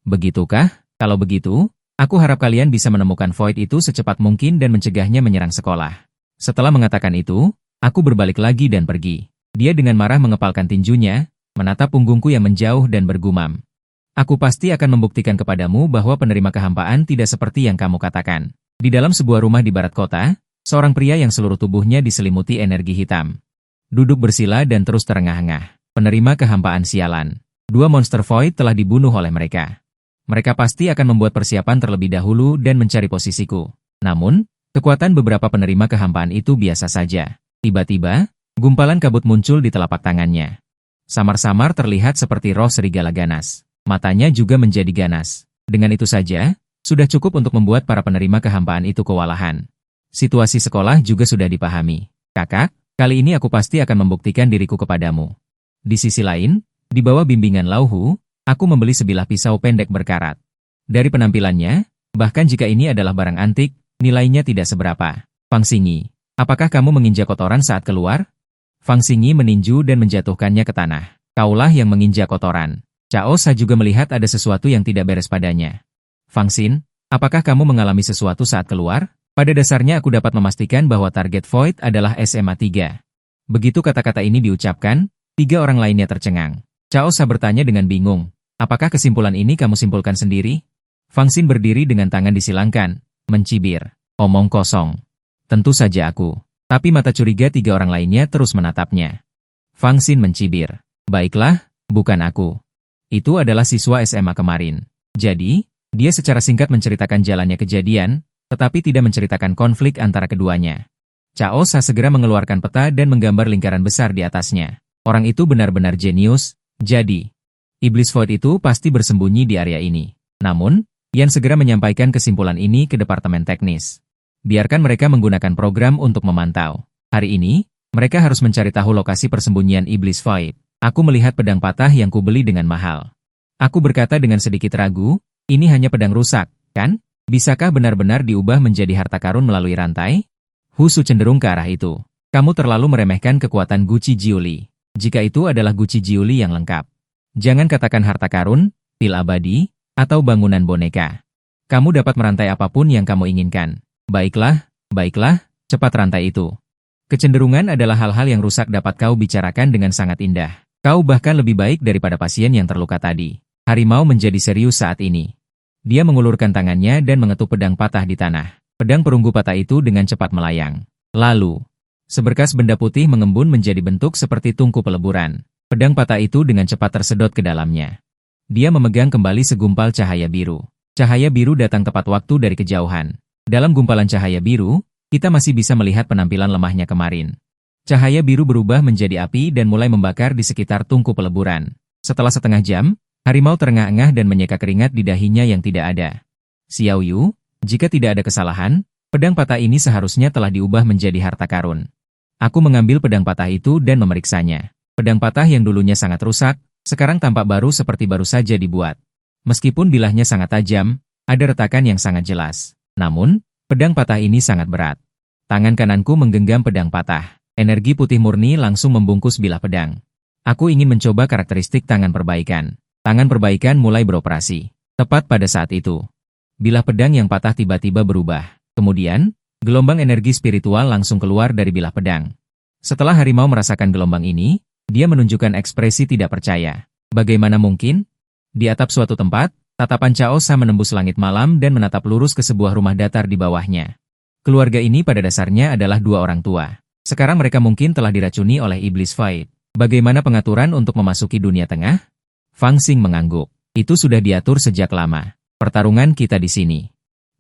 Begitukah? Kalau begitu, aku harap kalian bisa menemukan Void itu secepat mungkin dan mencegahnya menyerang sekolah. Setelah mengatakan itu, aku berbalik lagi dan pergi. Dia dengan marah mengepalkan tinjunya, menatap punggungku yang menjauh dan bergumam. Aku pasti akan membuktikan kepadamu bahwa penerima kehampaan tidak seperti yang kamu katakan. Di dalam sebuah rumah di barat kota, seorang pria yang seluruh tubuhnya diselimuti energi hitam duduk bersila dan terus terengah-engah. Penerima kehampaan sialan. 2 monster Void telah dibunuh oleh mereka. Mereka pasti akan membuat persiapan terlebih dahulu dan mencari posisiku. Namun, kekuatan beberapa penerima kehampaan itu biasa saja. Tiba-tiba, gumpalan kabut muncul di telapak tangannya. Samar-samar terlihat seperti roh serigala ganas. Matanya juga menjadi ganas. Dengan itu saja, sudah cukup untuk membuat para penerima kehampaan itu kewalahan. Situasi sekolah juga sudah dipahami. Kakak, kali ini aku pasti akan membuktikan diriku kepadamu. Di sisi lain, di bawah bimbingan Lauhu, aku membeli sebilah pisau pendek berkarat. Dari penampilannya, bahkan jika ini adalah barang antik, nilainya tidak seberapa. Fang Xingyi, apakah kamu menginjak kotoran saat keluar? Fang Xingyi meninju dan menjatuhkannya ke tanah. Kaulah yang menginjak kotoran. Cao Sa juga melihat ada sesuatu yang tidak beres padanya. Fang Xin, apakah kamu mengalami sesuatu saat keluar? Pada dasarnya aku dapat memastikan bahwa target Void adalah SMA 3. Begitu kata-kata ini diucapkan, 3 orang lainnya tercengang. Cao Sa bertanya dengan bingung, apakah kesimpulan ini kamu simpulkan sendiri? Fang Xin berdiri dengan tangan disilangkan, mencibir. Omong kosong. Tentu saja aku. Tapi mata curiga 3 orang lainnya terus menatapnya. Fang Xin mencibir. Baiklah, bukan aku. Itu adalah siswa SMA kemarin. Jadi, dia secara singkat menceritakan jalannya kejadian, tetapi tidak menceritakan konflik antara keduanya. Cao Sa segera mengeluarkan peta dan menggambar lingkaran besar di atasnya. Orang itu benar-benar jenius, jadi Iblis Void itu pasti bersembunyi di area ini. Namun, Yan segera menyampaikan kesimpulan ini ke Departemen Teknis. Biarkan mereka menggunakan program untuk memantau. Hari ini, mereka harus mencari tahu lokasi persembunyian Iblis Void. Aku melihat pedang patah yang kubeli dengan mahal. Aku berkata dengan sedikit ragu, ini hanya pedang rusak, kan? Bisakah benar-benar diubah menjadi harta karun melalui rantai? Husu cenderung ke arah itu. Kamu terlalu meremehkan kekuatan Gucci Jiuli. Jika itu adalah Gucci Jiuli yang lengkap. Jangan katakan harta karun, pil abadi, atau bangunan boneka. Kamu dapat merantai apapun yang kamu inginkan. Baiklah, cepat rantai itu. Kecenderungan adalah hal-hal yang rusak dapat kau bicarakan dengan sangat indah. Kau bahkan lebih baik daripada pasien yang terluka tadi. Harimau menjadi serius saat ini. Dia mengulurkan tangannya dan mengetuk pedang patah di tanah. Pedang perunggu patah itu dengan cepat melayang. Lalu, seberkas benda putih mengembun menjadi bentuk seperti tungku peleburan. Pedang patah itu dengan cepat tersedot ke dalamnya. Dia memegang kembali segumpal cahaya biru. Cahaya biru datang tepat waktu dari kejauhan. Dalam gumpalan cahaya biru, kita masih bisa melihat penampilan lemahnya kemarin. Cahaya biru berubah menjadi api dan mulai membakar di sekitar tungku peleburan. Setelah setengah jam, harimau terengah-engah dan menyeka keringat di dahinya yang tidak ada. Xiao Yu, jika tidak ada kesalahan, pedang patah ini seharusnya telah diubah menjadi harta karun. Aku mengambil pedang patah itu dan memeriksanya. Pedang patah yang dulunya sangat rusak, sekarang tampak baru seperti baru saja dibuat. Meskipun bilahnya sangat tajam, ada retakan yang sangat jelas. Namun, pedang patah ini sangat berat. Tangan kananku menggenggam pedang patah. Energi putih murni langsung membungkus bilah pedang. Aku ingin mencoba karakteristik tangan perbaikan. Tangan perbaikan mulai beroperasi. Tepat pada saat itu, bilah pedang yang patah tiba-tiba berubah. Kemudian, gelombang energi spiritual langsung keluar dari bilah pedang. Setelah harimau merasakan gelombang ini, dia menunjukkan ekspresi tidak percaya. Bagaimana mungkin? Di atap suatu tempat, tatapan Cao Sa menembus langit malam dan menatap lurus ke sebuah rumah datar di bawahnya. Keluarga ini pada dasarnya adalah dua orang tua. Sekarang mereka mungkin telah diracuni oleh Iblis Void. Bagaimana pengaturan untuk memasuki dunia tengah? Fang Xing mengangguk. Itu sudah diatur sejak lama. Pertarungan kita di sini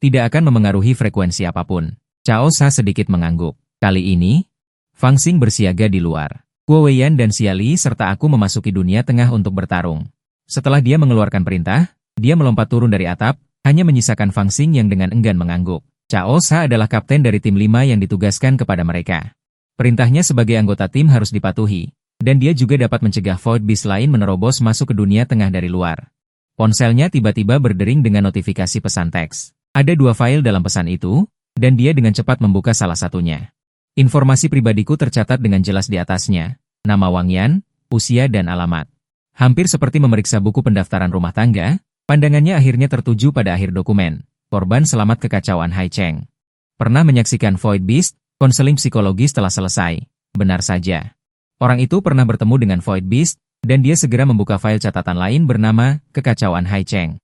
tidak akan memengaruhi frekuensi apapun. Cao Sa sedikit mengangguk. Kali ini, Fang Xing bersiaga di luar. Guo Weiyan dan Xia Li serta aku memasuki dunia tengah untuk bertarung. Setelah dia mengeluarkan perintah, dia melompat turun dari atap, hanya menyisakan Fang Xing yang dengan enggan mengangguk. Cao Sa adalah kapten dari tim 5 yang ditugaskan kepada mereka. Perintahnya sebagai anggota tim harus dipatuhi, dan dia juga dapat mencegah Void Beast lain menerobos masuk ke dunia tengah dari luar. Ponselnya tiba-tiba berdering dengan notifikasi pesan teks. Ada 2 file dalam pesan itu, dan dia dengan cepat membuka salah satunya. Informasi pribadiku tercatat dengan jelas di atasnya, nama Wang Yan, usia dan alamat. Hampir seperti memeriksa buku pendaftaran rumah tangga, pandangannya akhirnya tertuju pada akhir dokumen, korban selamat kekacauan Hai Cheng. Pernah menyaksikan Void Beast, konseling psikologis telah selesai. Benar saja. Orang itu pernah bertemu dengan Void Beast, dan dia segera membuka file catatan lain bernama Kekacauan Hai Cheng.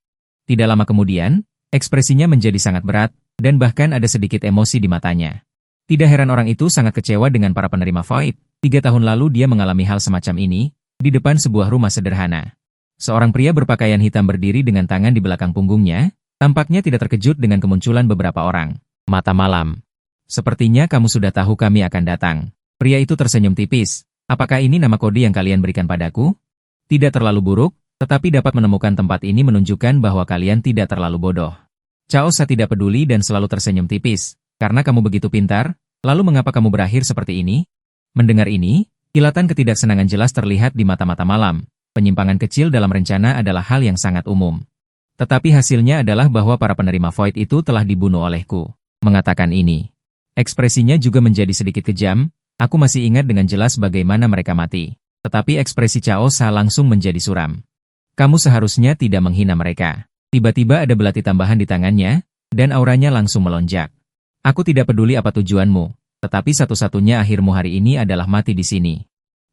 Tidak lama kemudian, ekspresinya menjadi sangat berat, dan bahkan ada sedikit emosi di matanya. Tidak heran orang itu sangat kecewa dengan para penerima Void. 3 tahun lalu dia mengalami hal semacam ini, di depan sebuah rumah sederhana. Seorang pria berpakaian hitam berdiri dengan tangan di belakang punggungnya, tampaknya tidak terkejut dengan kemunculan beberapa orang. Mata malam. Sepertinya kamu sudah tahu kami akan datang. Pria itu tersenyum tipis. Apakah ini nama kode yang kalian berikan padaku? Tidak terlalu buruk, tetapi dapat menemukan tempat ini menunjukkan bahwa kalian tidak terlalu bodoh. Cao Sa tidak peduli dan selalu tersenyum tipis. Karena kamu begitu pintar, lalu mengapa kamu berakhir seperti ini? Mendengar ini, kilatan ketidaksenangan jelas terlihat di mata-mata malam. Penyimpangan kecil dalam rencana adalah hal yang sangat umum. Tetapi hasilnya adalah bahwa para penerima Void itu telah dibunuh olehku. Mengatakan ini, ekspresinya juga menjadi sedikit kejam. Aku masih ingat dengan jelas bagaimana mereka mati. Tetapi ekspresi Cao Sa langsung menjadi suram. Kamu seharusnya tidak menghina mereka. Tiba-tiba ada belati tambahan di tangannya, dan auranya langsung melonjak. Aku tidak peduli apa tujuanmu, tetapi satu-satunya akhirmu hari ini adalah mati di sini.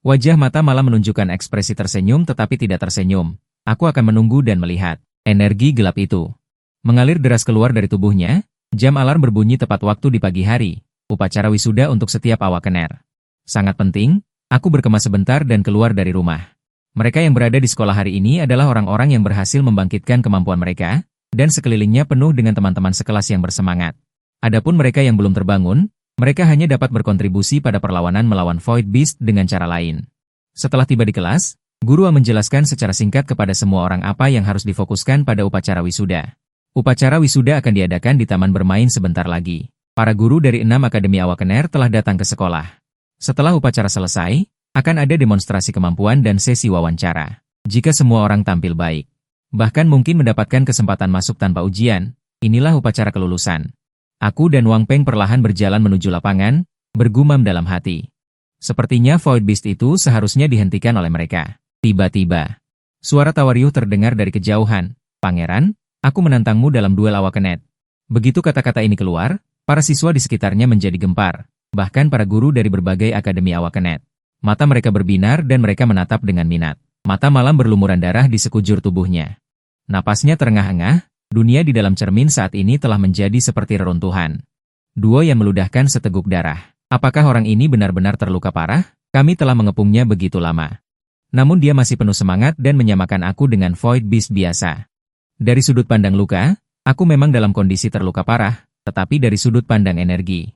Wajah mata malam menunjukkan ekspresi tersenyum tetapi tidak tersenyum. Aku akan menunggu dan melihat. Energi gelap itu mengalir deras keluar dari tubuhnya. Jam alarm berbunyi tepat waktu di pagi hari. Upacara wisuda untuk setiap awakener. Sangat penting, aku berkemas sebentar dan keluar dari rumah. Mereka yang berada di sekolah hari ini adalah orang-orang yang berhasil membangkitkan kemampuan mereka, dan sekelilingnya penuh dengan teman-teman sekelas yang bersemangat. Adapun mereka yang belum terbangun, mereka hanya dapat berkontribusi pada perlawanan melawan Void Beast dengan cara lain. Setelah tiba di kelas, guru menjelaskan secara singkat kepada semua orang apa yang harus difokuskan pada upacara wisuda. Upacara wisuda akan diadakan di taman bermain sebentar lagi. Para guru dari 6 Akademi Awakener telah datang ke sekolah. Setelah upacara selesai, akan ada demonstrasi kemampuan dan sesi wawancara. Jika semua orang tampil baik, bahkan mungkin mendapatkan kesempatan masuk tanpa ujian, inilah upacara kelulusan. Aku dan Wang Peng perlahan berjalan menuju lapangan, bergumam dalam hati. Sepertinya Void Beast itu seharusnya dihentikan oleh mereka. Tiba-tiba, suara tawa riuh terdengar dari kejauhan. Pangeran, aku menantangmu dalam duel Awakenet. Begitu kata-kata ini keluar, para siswa di sekitarnya menjadi gempar, bahkan para guru dari berbagai akademi Awakenet. Mata mereka berbinar dan mereka menatap dengan minat. Mata malam berlumuran darah di sekujur tubuhnya. Napasnya terengah-engah, dunia di dalam cermin saat ini telah menjadi seperti reruntuhan. Duo yang meludahkan seteguk darah. Apakah orang ini benar-benar terluka parah? Kami telah mengepungnya begitu lama. Namun dia masih penuh semangat dan menyamakan aku dengan Void Beast biasa. Dari sudut pandang luka, aku memang dalam kondisi terluka parah, tetapi dari sudut pandang energi,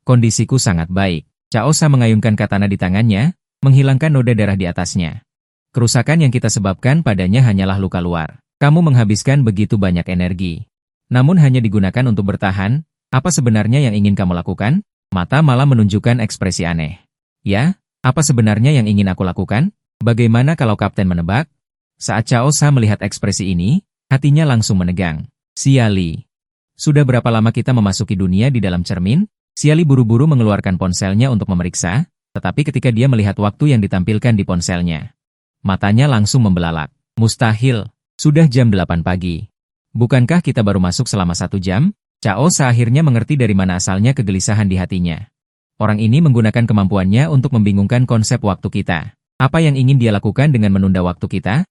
kondisiku sangat baik. Chaosa mengayunkan katana di tangannya, menghilangkan noda darah di atasnya. Kerusakan yang kita sebabkan padanya hanyalah luka luar. Kamu menghabiskan begitu banyak energi. Namun hanya digunakan untuk bertahan, apa sebenarnya yang ingin kamu lakukan? Mata malah menunjukkan ekspresi aneh. Ya, apa sebenarnya yang ingin aku lakukan? Bagaimana kalau Kapten menebak? Saat Chaosa melihat ekspresi ini, hatinya langsung menegang. Siali. Sudah berapa lama kita memasuki dunia di dalam cermin? Siali buru-buru mengeluarkan ponselnya untuk memeriksa, tetapi ketika dia melihat waktu yang ditampilkan di ponselnya, matanya langsung membelalak. Mustahil, sudah jam 8 pagi. Bukankah kita baru masuk selama 1 jam? Chaosa akhirnya mengerti dari mana asalnya kegelisahan di hatinya. Orang ini menggunakan kemampuannya untuk membingungkan konsep waktu kita. Apa yang ingin dia lakukan dengan menunda waktu kita?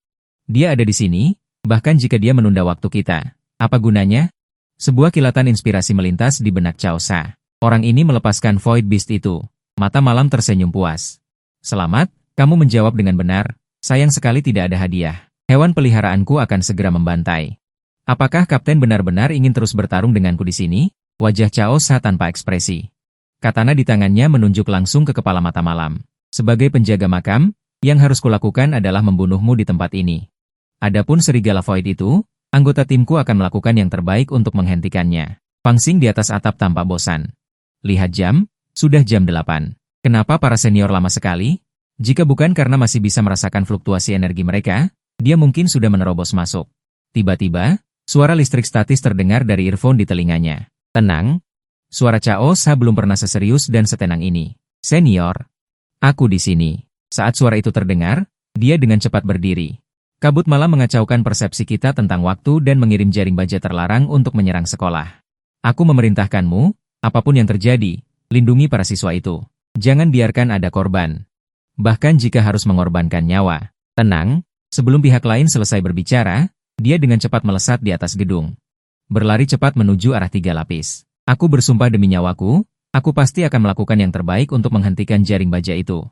Dia ada di sini, bahkan jika dia menunda waktu kita, apa gunanya? Sebuah kilatan inspirasi melintas di benak Chaosa. Orang ini melepaskan Void Beast itu. Mata malam tersenyum puas. Selamat, kamu menjawab dengan benar. Sayang sekali tidak ada hadiah. Hewan peliharaanku akan segera membantai. Apakah Kapten benar-benar ingin terus bertarung denganku di sini? Wajah Chaosa tanpa ekspresi. Katana di tangannya menunjuk langsung ke kepala mata malam. Sebagai penjaga makam, yang harus kulakukan adalah membunuhmu di tempat ini. Adapun serigala Void itu, anggota timku akan melakukan yang terbaik untuk menghentikannya. Pangsing di atas atap tanpa bosan. Lihat jam, sudah jam 8. Kenapa para senior lama sekali? Jika bukan karena masih bisa merasakan fluktuasi energi mereka, dia mungkin sudah menerobos masuk. Tiba-tiba, suara listrik statis terdengar dari earphone di telinganya. Tenang. Suara Chaosa belum pernah seserius dan setenang ini. Senior, aku di sini. Saat suara itu terdengar, dia dengan cepat berdiri. Kabut malam mengacaukan persepsi kita tentang waktu dan mengirim jaring baja terlarang untuk menyerang sekolah. Aku memerintahkanmu, apapun yang terjadi, lindungi para siswa itu. Jangan biarkan ada korban. Bahkan jika harus mengorbankan nyawa. Tenang, sebelum pihak lain selesai berbicara, dia dengan cepat melesat di atas gedung. Berlari cepat menuju arah 3 lapis. Aku bersumpah demi nyawaku, aku pasti akan melakukan yang terbaik untuk menghentikan jaring baja itu.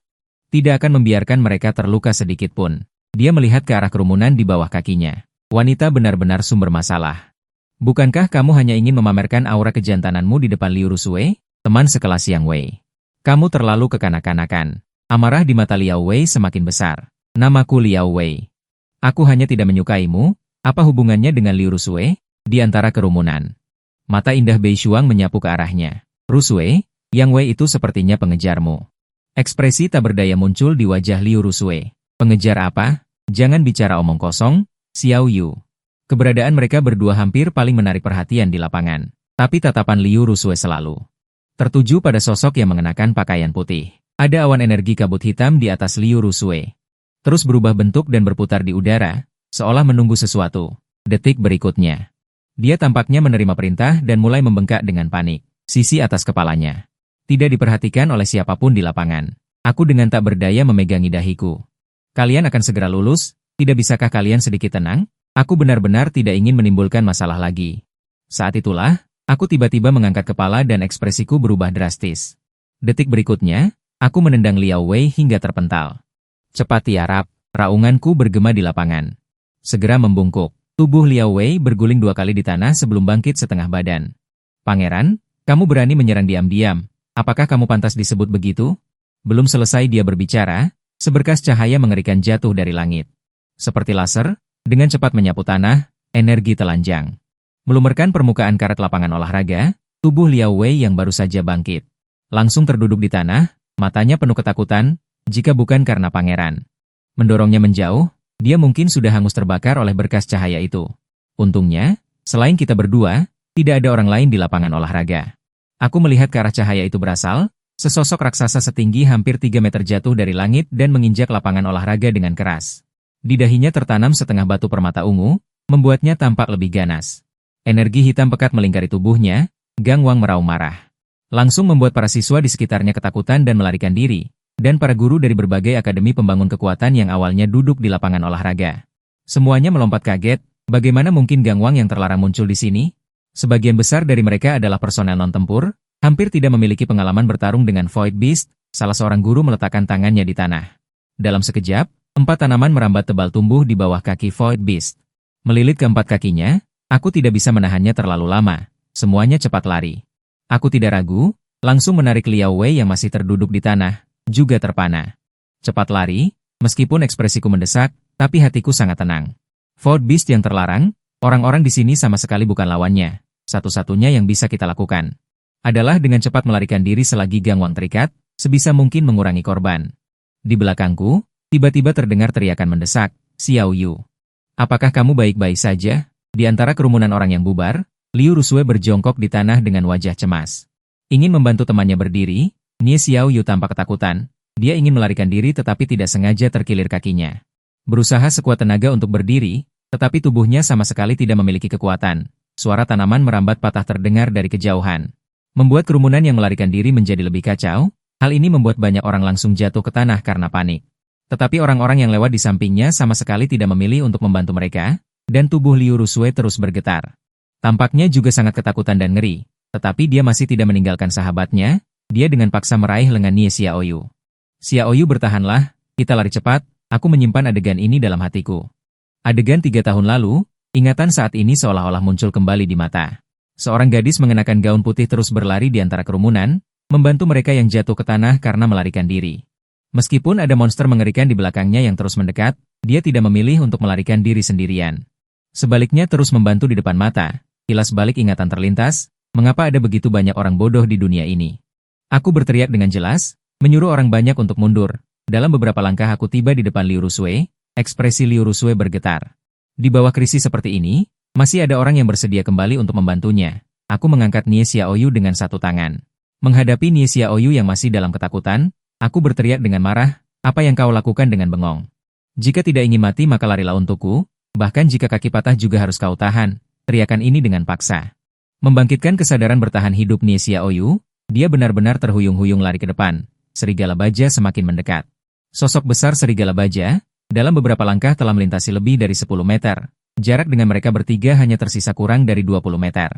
Tidak akan membiarkan mereka terluka sedikit pun. Dia melihat ke arah kerumunan di bawah kakinya. Wanita benar-benar sumber masalah. Bukankah kamu hanya ingin memamerkan aura kejantananmu di depan Liu Rusue, teman sekelas Yang Wei? Kamu terlalu kekanak-kanakan. Amarah di mata Liao Wei semakin besar. Namaku Liao Wei. Aku hanya tidak menyukaimu. Apa hubungannya dengan Liu Rusue? Di antara kerumunan, mata indah Bei Shuang menyapu ke arahnya. Rusue, Yang Wei itu sepertinya pengejarmu. Ekspresi tak berdaya muncul di wajah Liu Rusue. Pengejar apa? Jangan bicara omong kosong, Xiao Yu. Keberadaan mereka berdua hampir paling menarik perhatian di lapangan. Tapi tatapan Liu Rusue selalu tertuju pada sosok yang mengenakan pakaian putih. Ada awan energi kabut hitam di atas Liu Rusue. Terus berubah bentuk dan berputar di udara, seolah menunggu sesuatu. Detik berikutnya, dia tampaknya menerima perintah dan mulai membengkak dengan panik. Sisi atas kepalanya tidak diperhatikan oleh siapapun di lapangan. Aku dengan tak berdaya memegangi dahiku. Kalian akan segera lulus, tidak bisakah kalian sedikit tenang? Aku benar-benar tidak ingin menimbulkan masalah lagi. Saat itulah, aku tiba-tiba mengangkat kepala dan ekspresiku berubah drastis. Detik berikutnya, aku menendang Liao Wei hingga terpental. Cepat tiarap, raunganku bergema di lapangan. Segera membungkuk. Tubuh Liao Wei berguling 2 kali di tanah sebelum bangkit setengah badan. Pangeran, kamu berani menyerang diam-diam. Apakah kamu pantas disebut begitu? Belum selesai dia berbicara, seberkas cahaya mengerikan jatuh dari langit. Seperti laser, dengan cepat menyapu tanah, energi telanjang. Melumerkan permukaan karet lapangan olahraga, tubuh Liao Wei yang baru saja bangkit langsung terduduk di tanah, matanya penuh ketakutan, jika bukan karena pangeran mendorongnya menjauh, dia mungkin sudah hangus terbakar oleh berkas cahaya itu. Untungnya, selain kita berdua, tidak ada orang lain di lapangan olahraga. Aku melihat ke arah cahaya itu berasal, sesosok raksasa setinggi hampir 3 meter jatuh dari langit dan menginjak lapangan olahraga dengan keras. Di dahinya tertanam setengah batu permata ungu, membuatnya tampak lebih ganas. Energi hitam pekat melingkari tubuhnya, Gang Wang meraung marah. Langsung membuat para siswa di sekitarnya ketakutan dan melarikan diri, dan para guru dari berbagai akademi pembangun kekuatan yang awalnya duduk di lapangan olahraga. Semuanya melompat kaget, bagaimana mungkin Gang Wang yang terlarang muncul di sini? Sebagian besar dari mereka adalah personel non-tempur, hampir tidak memiliki pengalaman bertarung dengan Void Beast. Salah seorang guru meletakkan tangannya di tanah. Dalam sekejap, 4 tanaman merambat tebal tumbuh di bawah kaki Void Beast. Melilit keempat kakinya, aku tidak bisa menahannya terlalu lama. Semuanya cepat lari. Aku tidak ragu, langsung menarik Liao Wei yang masih terduduk di tanah, juga terpana. Cepat lari, meskipun ekspresiku mendesak, tapi hatiku sangat tenang. Void Beast yang terlarang, orang-orang di sini sama sekali bukan lawannya. Satu-satunya yang bisa kita lakukan adalah dengan cepat melarikan diri selagi Gang Wang terikat, sebisa mungkin mengurangi korban. Di belakangku, tiba-tiba terdengar teriakan mendesak, "Xiao Yu, apakah kamu baik-baik saja?" Di antara kerumunan orang yang bubar, Liu Rusue berjongkok di tanah dengan wajah cemas. Ingin membantu temannya berdiri, Nie Xiao Yu tampak ketakutan. Dia ingin melarikan diri tetapi tidak sengaja terkilir kakinya. Berusaha sekuat tenaga untuk berdiri, tetapi tubuhnya sama sekali tidak memiliki kekuatan. Suara tanaman merambat patah terdengar dari kejauhan. Membuat kerumunan yang melarikan diri menjadi lebih kacau, hal ini membuat banyak orang langsung jatuh ke tanah karena panik. Tetapi orang-orang yang lewat di sampingnya sama sekali tidak memilih untuk membantu mereka, dan tubuh Liu Rusue terus bergetar. Tampaknya juga sangat ketakutan dan ngeri, tetapi dia masih tidak meninggalkan sahabatnya, dia dengan paksa meraih lengan Nie Xiao Yu. "Xiao Yu, bertahanlah, kita lari cepat," aku menyimpan adegan ini dalam hatiku. Adegan 3 tahun lalu, ingatan saat ini seolah-olah muncul kembali di mata. Seorang gadis mengenakan gaun putih terus berlari di antara kerumunan, membantu mereka yang jatuh ke tanah karena melarikan diri. Meskipun ada monster mengerikan di belakangnya yang terus mendekat, dia tidak memilih untuk melarikan diri sendirian. Sebaliknya terus membantu di depan mata. Kilas balik ingatan terlintas, mengapa ada begitu banyak orang bodoh di dunia ini? Aku berteriak dengan jelas, menyuruh orang banyak untuk mundur. Dalam beberapa langkah aku tiba di depan Liu Rusue, ekspresi Liu Rusue bergetar. Di bawah krisis seperti ini, masih ada orang yang bersedia kembali untuk membantunya. Aku mengangkat Nie Xiao Yu dengan satu tangan. Menghadapi Nie Xiao Yu yang masih dalam ketakutan, aku berteriak dengan marah, "Apa yang kau lakukan dengan bengong? Jika tidak ingin mati maka larilah untukku, bahkan jika kaki patah juga harus kau tahan." Teriakan ini dengan paksa membangkitkan kesadaran bertahan hidup Nie Xiao Yu. Dia benar-benar terhuyung-huyung lari ke depan. Serigala baja semakin mendekat. Sosok besar serigala baja, dalam beberapa langkah telah melintasi lebih dari 10 meter. Jarak dengan mereka bertiga hanya tersisa kurang dari 20 meter.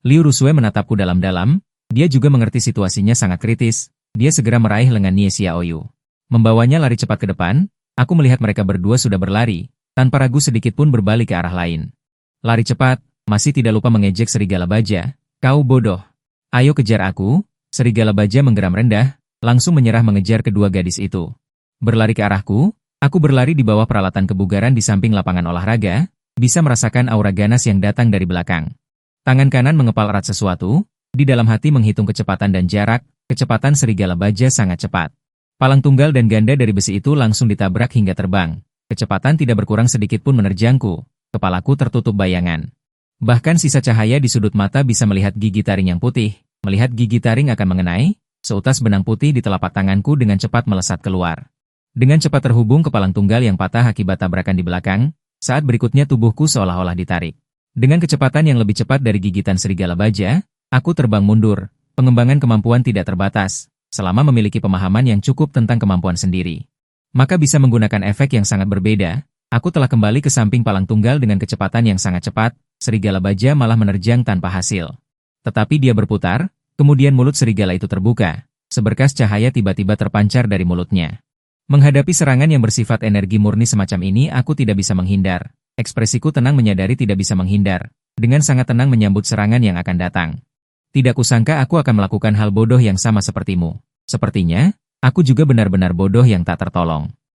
Liu Rusue menatapku dalam-dalam, dia juga mengerti situasinya sangat kritis. Dia segera meraih lengan Nie Xiao Yu. Membawanya lari cepat ke depan, aku melihat mereka berdua sudah berlari, tanpa ragu sedikit pun berbalik ke arah lain. "Lari cepat," masih tidak lupa mengejek serigala baja. "Kau bodoh. Ayo kejar aku." Serigala baja menggeram rendah, langsung menyerah mengejar kedua gadis itu. Berlari ke arahku, aku berlari di bawah peralatan kebugaran di samping lapangan olahraga, bisa merasakan aura ganas yang datang dari belakang. Tangan kanan mengepal erat sesuatu, di dalam hati menghitung kecepatan dan jarak, kecepatan serigala baja sangat cepat. Palang tunggal dan ganda dari besi itu langsung ditabrak hingga terbang. Kecepatan tidak berkurang sedikit pun menerjangku, kepalaku tertutup bayangan. Bahkan sisa cahaya di sudut mata bisa melihat gigi taring yang putih. Melihat gigi taring akan mengenai, seutas benang putih di telapak tanganku dengan cepat melesat keluar. Dengan cepat terhubung ke palang tunggal yang patah akibat tabrakan di belakang, saat berikutnya tubuhku seolah-olah ditarik. Dengan kecepatan yang lebih cepat dari gigitan serigala baja, aku terbang mundur. Pengembangan kemampuan tidak terbatas, selama memiliki pemahaman yang cukup tentang kemampuan sendiri. Maka bisa menggunakan efek yang sangat berbeda. Aku telah kembali ke samping palang tunggal dengan kecepatan yang sangat cepat, serigala baja malah menerjang tanpa hasil. Tetapi dia berputar, kemudian mulut serigala itu terbuka. Seberkas cahaya tiba-tiba terpancar dari mulutnya. Menghadapi serangan yang bersifat energi murni semacam ini aku tidak bisa menghindar. Ekspresiku tenang menyadari tidak bisa menghindar. Dengan sangat tenang menyambut serangan yang akan datang. Tidak kusangka aku akan melakukan hal bodoh yang sama sepertimu. Sepertinya, aku juga benar-benar bodoh yang tak tertolong.